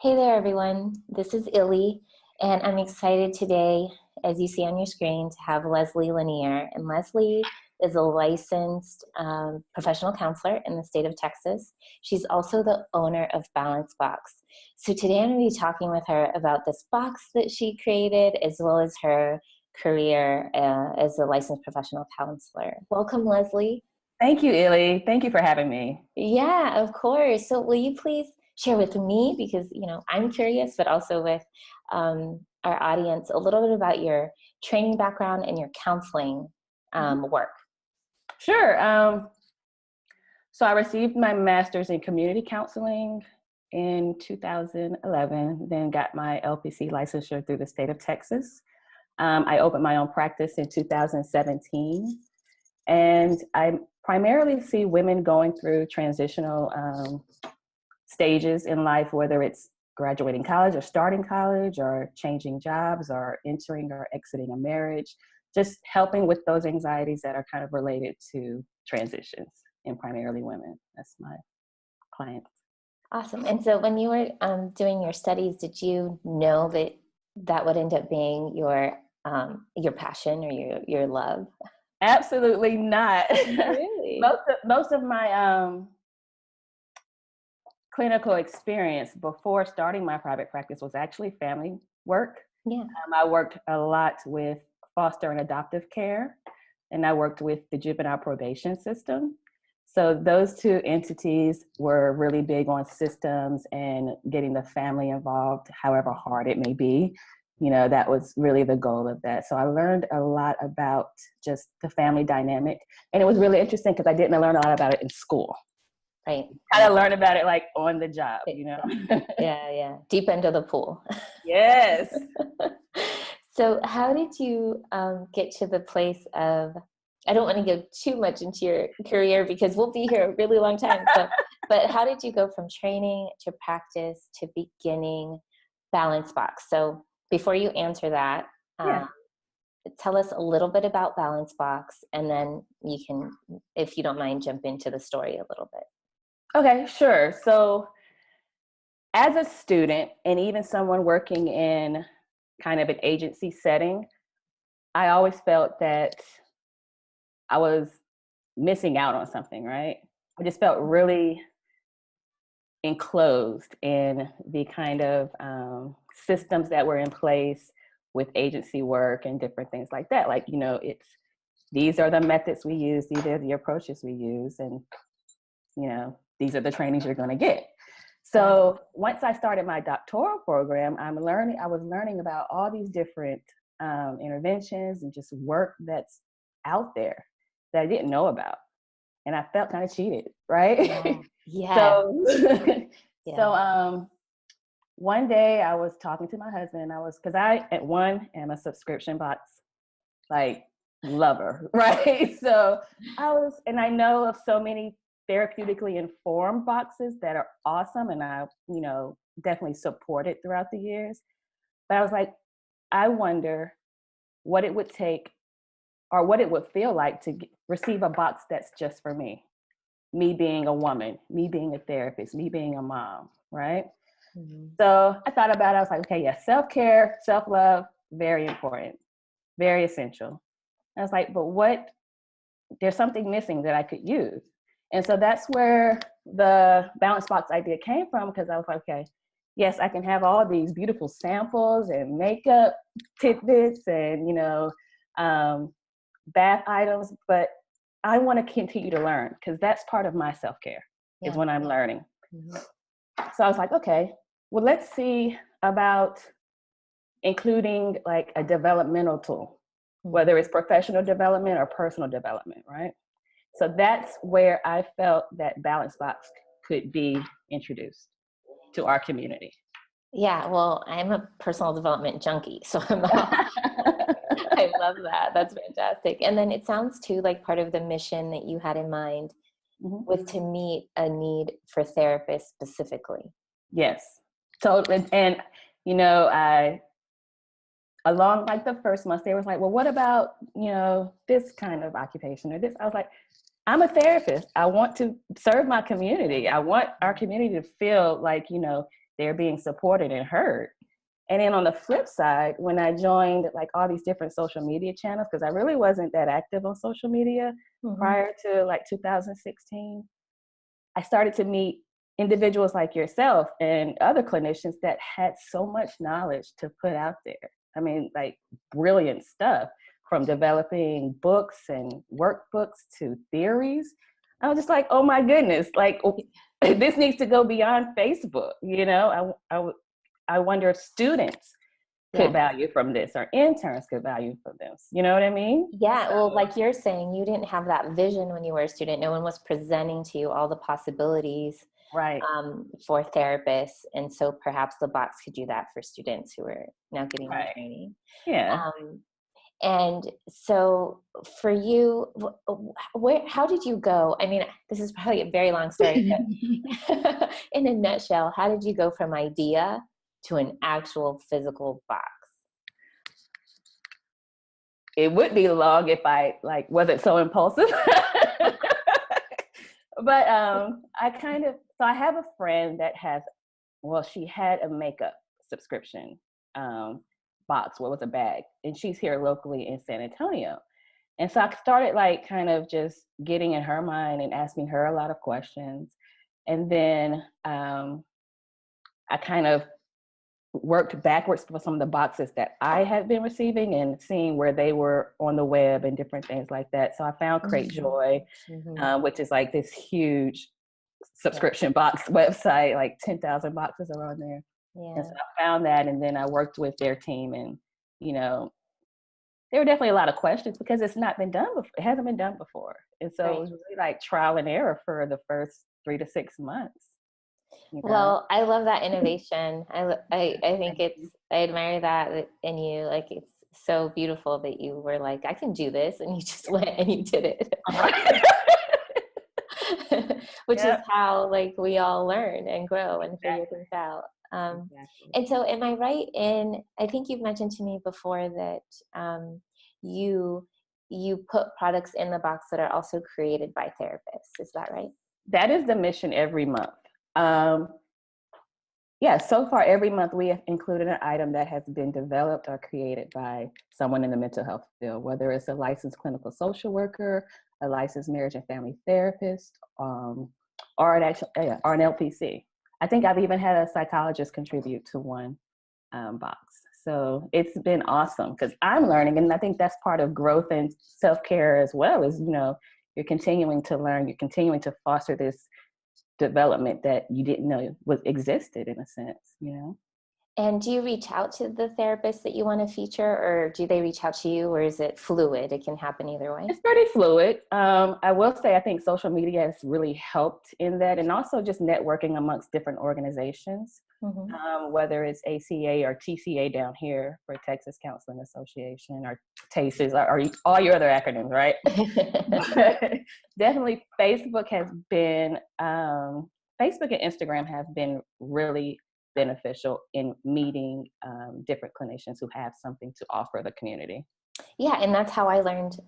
Hey there, everyone. This is Illy, and I'm excited today, as you see on your screen, to have Lesley Lanier. And Lesley is a licensed professional counselor in the state of Texas. She's also the owner of Balance Box. So today I'm going to be talking with her about this box that she created, as well as her career as a licensed professional counselor. Welcome, Lesley. Thank you, Illy. Thank you for having me. Yeah, of course. So will you please share with me, because I'm curious, but also with our audience, a little bit about your training background and your counseling work? Sure. So I received my master's in community counseling in 2011, then got my LPC licensure through the state of Texas. I opened my own practice in 2017, and I primarily see women going through transitional stages in life, whether it's graduating college or starting college or changing jobs or entering or exiting a marriage, just helping with those anxieties that are kind of related to transitions, and primarily women. That's my client. Awesome. And so when you were doing your studies, did you know that that would end up being your passion or your love? Absolutely not. Really? most of my clinical experience before starting my private practice was actually family work. Yeah. I worked a lot with foster and adoptive care, and I worked with the juvenile probation system. So those two entities were really big on systems and getting the family involved, however hard it may be. That was really the goal of that. So I learned a lot about just the family dynamic. And it was really interesting because I didn't learn a lot about it in school. Right. Kind of learn about it like on the job, Yeah. Deep into the pool. Yes. So how did you get to the place of, I don't want to go too much into your career because we'll be here a really long time. But how did you go from training to practice to beginning Balance Box? So before you answer that, tell us a little bit about Balance Box, and then you can, if you don't mind, jump into the story a little bit. Okay, sure. So as a student and even someone working in kind of an agency setting, I always felt that I was missing out on something, right? I just felt really enclosed in the kind of systems that were in place with agency work and different things like that. Like, these are the methods we use, these are the approaches we use, and, these are the trainings you're going to get. So once I started my doctoral program, I was learning about all these different interventions and just work that's out there that I didn't know about. And I felt kind of cheated, right? Yeah. So one day I was talking to my husband, because I, at one, am a subscription box, like, lover, right? So I know of so many therapeutically informed boxes that are awesome, and I, definitely support it throughout the years. But I was like, I wonder what it would take or what it would feel like to receive a box that's just for me being a woman, me being a therapist, me being a mom, right? Mm-hmm. So I thought about it. I was like, okay, yeah, self-care, self-love, very important, very essential. I was like, but there's something missing that I could use. And so that's where the Balance Box idea came from, because I was like, okay, yes, I can have all these beautiful samples and makeup tidbits and, bath items, but I want to continue to learn, because that's part of my self-care is when I'm learning. Mm-hmm. So I was like, okay, well, let's see about including like a developmental tool, whether it's professional development or personal development, right? So that's where I felt that Balance Box could be introduced to our community. Yeah, well, I'm a personal development junkie, so I love that. That's fantastic. And then it sounds too like part of the mission that you had in mind was to meet a need for therapists specifically. Yes. So, and I, along like the first month, they was like, well, what about, this kind of occupation or this? I was like, I'm a therapist. I want to serve my community. I want our community to feel like, they're being supported and heard. And then on the flip side, when I joined like all these different social media channels, because I really wasn't that active on social media prior to like 2016, I started to meet individuals like yourself and other clinicians that had so much knowledge to put out there. I mean, like brilliant stuff, from developing books and workbooks to theories. I was just like, oh my goodness, like this needs to go beyond Facebook. You know, I wonder if students could value from this, or interns could value from this. You know what I mean? Yeah. Well, like you're saying, you didn't have that vision when you were a student. No one was presenting to you all the possibilities for therapists. And so perhaps the box could do that for students who are now getting the training. Yeah. And so for you, how did you go? I mean, this is probably a very long story, but in a nutshell, how did you go from idea to an actual physical box? It would be long if I like wasn't so impulsive. But I have a friend that she had a makeup subscription box. Well, it was a bag, and she's here locally in San Antonio. And so I started like kind of just getting in her mind and asking her a lot of questions. And then I kind of worked backwards for some of the boxes that I had been receiving and seeing where they were on the web and different things like that. So I found Crate Joy, which is like this huge subscription box website, like 10,000 boxes are on there. Yeah. And so I found that, and then I worked with their team, and, you know, there were definitely a lot of questions because it's not been done before. It hasn't been done before. And so it was really like trial and error for the first 3 to 6 months. You know? Well, I love that innovation. I think I admire that in you. Like, it's so beautiful that you were like, I can do this. And you just went and you did it. Which is how like we all learn and grow and figure things out. And so am I right in, I think you've mentioned to me before that you put products in the box that are also created by therapists. Is that right? That is the mission every month. So far every month we have included an item that has been developed or created by someone in the mental health field, whether it's a licensed clinical social worker, a licensed marriage and family therapist, or an LPC. I think I've even had a psychologist contribute to one box. So it's been awesome because I'm learning, and I think that's part of growth and self-care as well, is, you know, you're continuing to learn, you're continuing to foster this development that you didn't know existed, in a sense, you know. And do you reach out to the therapist that you want to feature, or do they reach out to you, or is it fluid? It can happen either way. It's pretty fluid. I will say I think social media has really helped in that, and also just networking amongst different organizations, whether it's ACA or TCA down here for Texas Counseling Association, or TACES, or all your other acronyms, right? Definitely Facebook and Instagram have been really beneficial in meeting different clinicians who have something to offer the community. Yeah, and that's how I learned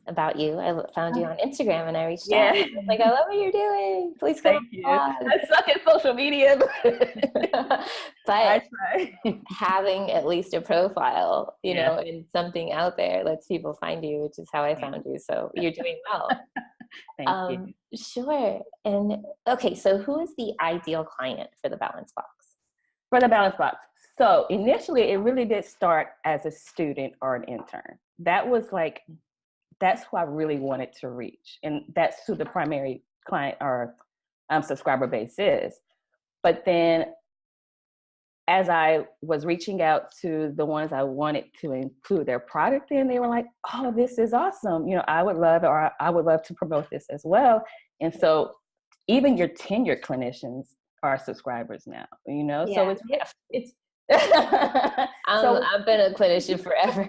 about you. I found you on Instagram and I reached out. I was like, I love what you're doing. Please come on. I suck at social media, but having at least a profile, you know, and something out there lets people find you, which is how I found you. So you're doing well. Thank you. Sure. And okay, so who is the ideal client for the Balance Box? For the Balance Box. So initially, it really did start as a student or an intern. That's who I really wanted to reach. And that's who the primary client or subscriber base is. But then as I was reaching out to the ones I wanted to include their product in, they were like, oh, this is awesome. You know, I would love it, or I would love to promote this as well. And so even your tenured clinicians are subscribers now, you know? So it's I've been a clinician forever.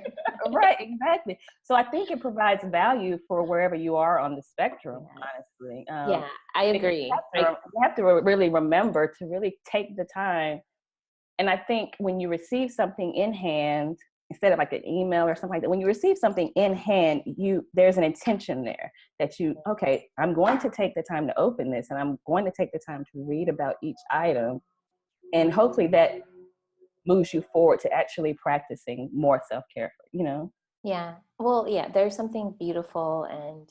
Right, exactly. So I think it provides value for wherever you are on the spectrum, honestly. I agree. You have to really remember to really take the time. And I think when you receive something in hand, instead of like an email or something like that, when you receive something in hand, there's an intention there that I'm going to take the time to open this, and I'm going to take the time to read about each item And hopefully that moves you forward to actually practicing more self-care, you know? Yeah. Well, yeah, there's something beautiful and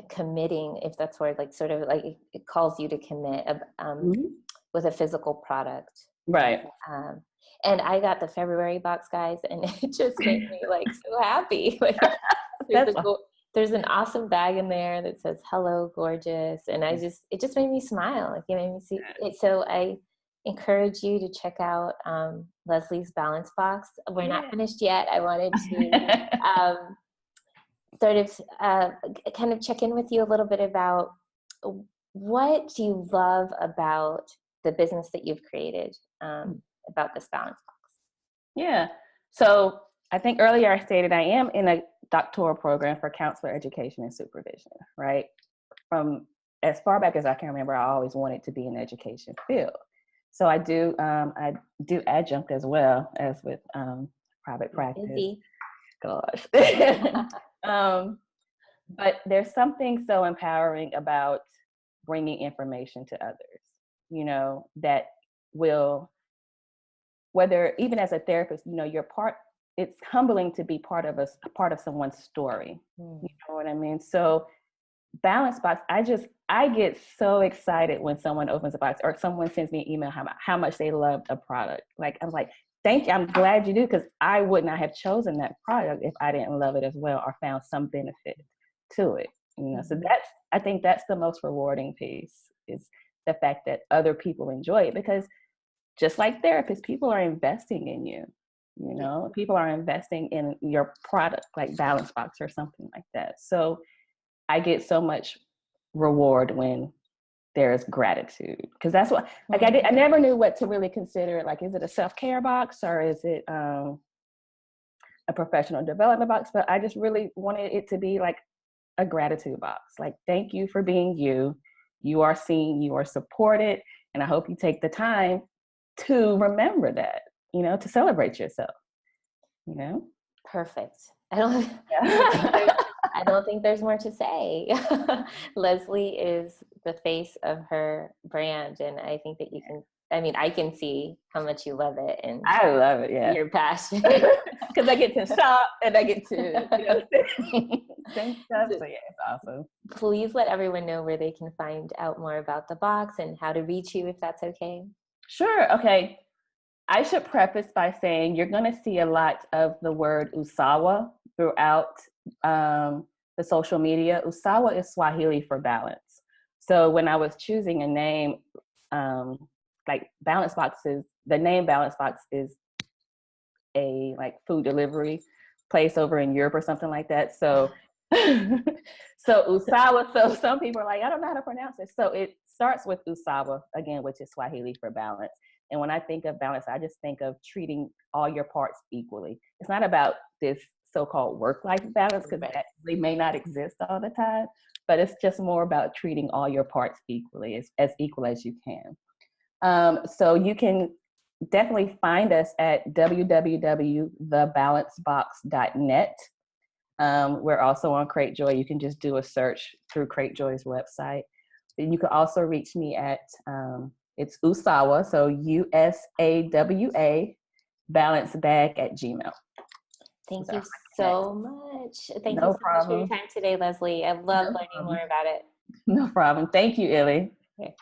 committing, if that's word, like sort of like it calls you to commit Mhm. with a physical product. Right. Um, and I got the February box, guys, and it just made me like so happy. Like there's That's there's an awesome bag in there that says "Hello, gorgeous," and it just made me smile. Like it made me see it. So I encourage you to check out Leslie's Balance Box. We're not yeah. finished yet. I wanted to um, sort of kind of check in with you a little bit about what do you love about the business that you've created, about this balance box. Yeah. So I think earlier I stated I am in a doctoral program for counselor education and supervision, right? From as far back as I can remember, I always wanted to be in the education field. So I do adjunct as well as with private practice. Busy. Gosh. But there's something so empowering about bringing information to others, you know, that will, whether even as a therapist, you know, it's humbling to be part of a part of someone's story. You know what I mean? So Balance Box, I get so excited when someone opens a box or someone sends me an email how much they loved a product. Like, I'm like, thank you, I'm glad you do, because I would not have chosen that product if I didn't love it as well or found some benefit to it. You know, so I think that's the most rewarding piece, is the fact that other people enjoy it, because just like therapists, people are investing in you. You know, people are investing in your product, like Balance Box or something like that. So I get so much reward when there's gratitude, because that's what, like, I never knew what to really consider. Like, is it a self-care box or is it a professional development box? But I just really wanted it to be like a gratitude box. Like, thank you for being you. You are seen, you are supported, and I hope you take the time to remember that, you know, to celebrate yourself, you know? Perfect. I don't, Yeah. I don't think there's more to say. Lesley is the face of her brand, and I think that you can, I mean, I can see how much you love it and I love it, yeah. your passion. Because I get to shop and I get to, you know, same stuff. So yeah, it's awesome. Please let everyone know where they can find out more about the box and how to reach you, if that's okay. Sure. Okay. I should preface by saying you're going to see a lot of the word Usawa throughout the social media. Usawa is Swahili for balance. So when I was choosing a name, like Balance Boxes, the name Balance Box is a like food delivery place over in Europe or something like that. So so Usawa, so some people are like, I don't know how to pronounce it. So it starts with Usawa, again, which is Swahili for balance. And when I think of balance, I just think of treating all your parts equally. It's not about this so-called work-life balance, because that really may not exist all the time, but it's just more about treating all your parts equally, as equal as you can. So you can definitely find us at www.thebalancebox.net. We're also on CrateJoy. You can just do a search through CrateJoy's website. And you can also reach me at, it's Usawa, so USAWA, balancebag@gmail. Thank you so much. Thank you No so much for your problem. time today, Lesley. I love learning more about it. No problem. Thank you, Illy. Okay.